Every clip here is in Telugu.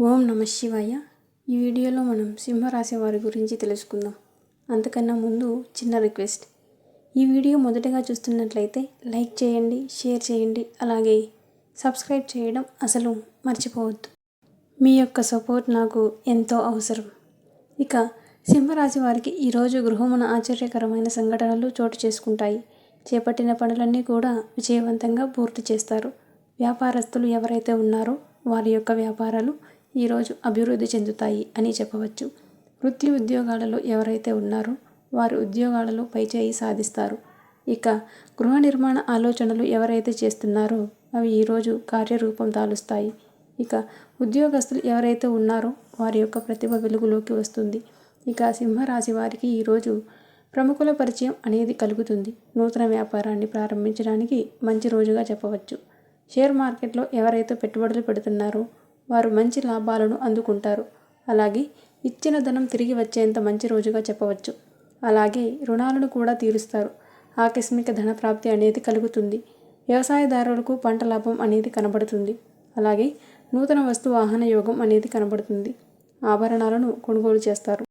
ఓం నమ శివాయ. ఈ వీడియోలో మనం సింహరాశి వారి గురించి తెలుసుకుందాం. అంతకన్నా ముందు చిన్న రిక్వెస్ట్, ఈ వీడియో మొదటగా చూస్తున్నట్లయితే లైక్ చేయండి, షేర్ చేయండి, అలాగే సబ్స్క్రైబ్ చేయడం అసలు మర్చిపోవద్దు. మీ యొక్క సపోర్ట్ నాకు ఎంతో అవసరం. ఇక సింహరాశి వారికి ఈరోజు గృహమున ఆశ్చర్యకరమైన సంఘటనలు చోటు చేసుకుంటాయి. చేపట్టిన పనులన్నీ కూడా విజయవంతంగా పూర్తి చేస్తారు. వ్యాపారస్తులు ఎవరైతే ఉన్నారో వారి యొక్క వ్యాపారాలు ఈరోజు అభివృద్ధి చెందుతాయి అని చెప్పవచ్చు. వృత్తి ఉద్యోగాలలో ఎవరైతే ఉన్నారో వారి ఉద్యోగాలలో పైచేయి సాధిస్తారు. ఇక గృహ నిర్మాణ ఆలోచనలు ఎవరైతే చేస్తున్నారో అవి ఈరోజు కార్యరూపం దాలుస్తాయి. ఇక ఉద్యోగస్తులు ఎవరైతే ఉన్నారో వారి యొక్క ప్రతిభ వెలుగులోకి వస్తుంది. ఇక సింహరాశి వారికి ఈరోజు ప్రముఖుల పరిచయం అనేది కలుగుతుంది. నూతన వ్యాపారాన్ని ప్రారంభించడానికి మంచి రోజుగా చెప్పవచ్చు. షేర్ మార్కెట్లో ఎవరైతే పెట్టుబడులు పెడుతున్నారో వారు మంచి లాభాలను అందుకుంటారు. అలాగే ఇచ్చిన ధనం తిరిగి వచ్చేంత మంచి రోజుగా చెప్పవచ్చు. అలాగే రుణాలను కూడా తీరుస్తారు. ఆకస్మిక ధన ప్రాప్తి అనేది కలుగుతుంది. వ్యవసాయదారులకు పంట లాభం అనేది కనబడుతుంది. అలాగే నూతన వస్తు వాహన యోగం అనేది కనబడుతుంది. ఆభరణాలను కొనుగోలు చేస్తారు.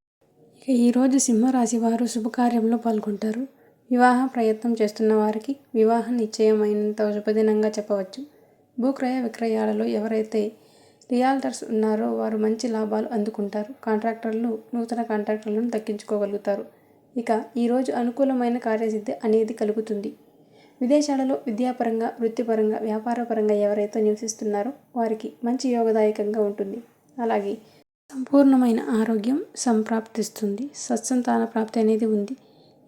ఇక ఈరోజు సింహరాశి వారు శుభకార్యంలో పాల్గొంటారు. వివాహ ప్రయత్నం చేస్తున్న వారికి వివాహం నిశ్చయమైనంత శుభదినంగా చెప్పవచ్చు. భూక్రయ విక్రయాలలో ఎవరైతే రియాల్టర్స్ ఉన్నారో వారు మంచి లాభాలు అందుకుంటారు. కాంట్రాక్టర్లు నూతన కాంట్రాక్టర్లను దక్కించుకోగలుగుతారు. ఇక ఈరోజు అనుకూలమైన కార్యసిద్ధి అనేది కలుగుతుంది. విదేశాలలో విద్యాపరంగా, వృత్తిపరంగా, వ్యాపారపరంగా ఎవరైతే నివసిస్తున్నారో వారికి మంచి యోగదాయకంగా ఉంటుంది. అలాగే సంపూర్ణమైన ఆరోగ్యం సంప్రాప్తిస్తుంది. సత్సంతాన ప్రాప్తి అనేది ఉంది.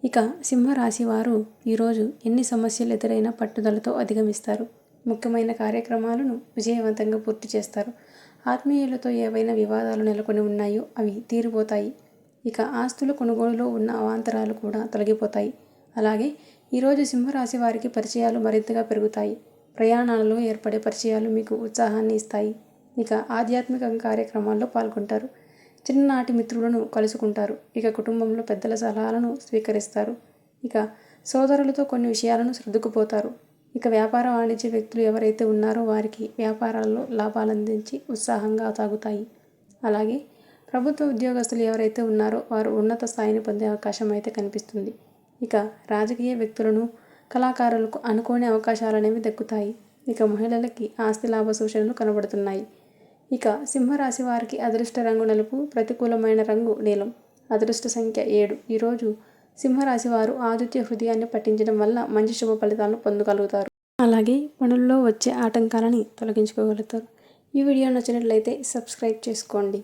ఇక సింహరాశి వారు ఈరోజు ఎన్ని సమస్యలు ఎదురైనా పట్టుదలతో అధిగమిస్తారు. ముఖ్యమైన కార్యక్రమాలను విజయవంతంగా పూర్తి చేస్తారు. ఆత్మీయులతో ఏవైనా వివాదాలు నెలకొని ఉన్నాయో అవి తీరిపోతాయి. ఇక ఆస్తుల కొనుగోలులో ఉన్న అవాంతరాలు కూడా తొలగిపోతాయి. అలాగే ఈరోజు సింహరాశి వారికి పరిచయాలు మరింతగా పెరుగుతాయి. ప్రయాణాలలో ఏర్పడే పరిచయాలు మీకు ఉత్సాహాన్ని ఇస్తాయి. ఇక ఆధ్యాత్మిక కార్యక్రమాల్లో పాల్గొంటారు. చిన్ననాటి మిత్రులను కలుసుకుంటారు. ఇక కుటుంబంలో పెద్దల సలహాలను స్వీకరిస్తారు. ఇక సోదరులతో కొన్ని విషయాలను సర్దుకుపోతారు. ఇక వ్యాపార వాణిజ్య వ్యక్తులు ఎవరైతే ఉన్నారో వారికి వ్యాపారాల్లో లాభాలు అందించి ఉత్సాహంగా సాగుతాయి. అలాగే ప్రభుత్వ ఉద్యోగస్తులు ఎవరైతే ఉన్నారో వారు ఉన్నత స్థాయిని పొందే అవకాశం అయితే కనిపిస్తుంది. ఇక రాజకీయ వ్యక్తులను, కళాకారులకు అనుకోని అవకాశాలు అనేవి దక్కుతాయి. ఇక మహిళలకి ఆస్తి లాభ సూచనలు కనబడుతున్నాయి. ఇక సింహరాశి వారికి అదృష్ట రంగు నలుపు, ప్రతికూలమైన రంగు నీలం, అదృష్ట సంఖ్య 7. ఈరోజు సింహరాశి వారు ఆదిత్య హృదయాన్ని పఠించడం వల్ల మంచి శుభ ఫలితాలను పొందగలుగుతారు. అలాగే పనుల్లో వచ్చే ఆటంకాలని తొలగించుకోగలుగుతారు. ఈ వీడియో నచ్చినట్లయితే సబ్స్క్రైబ్ చేసుకోండి.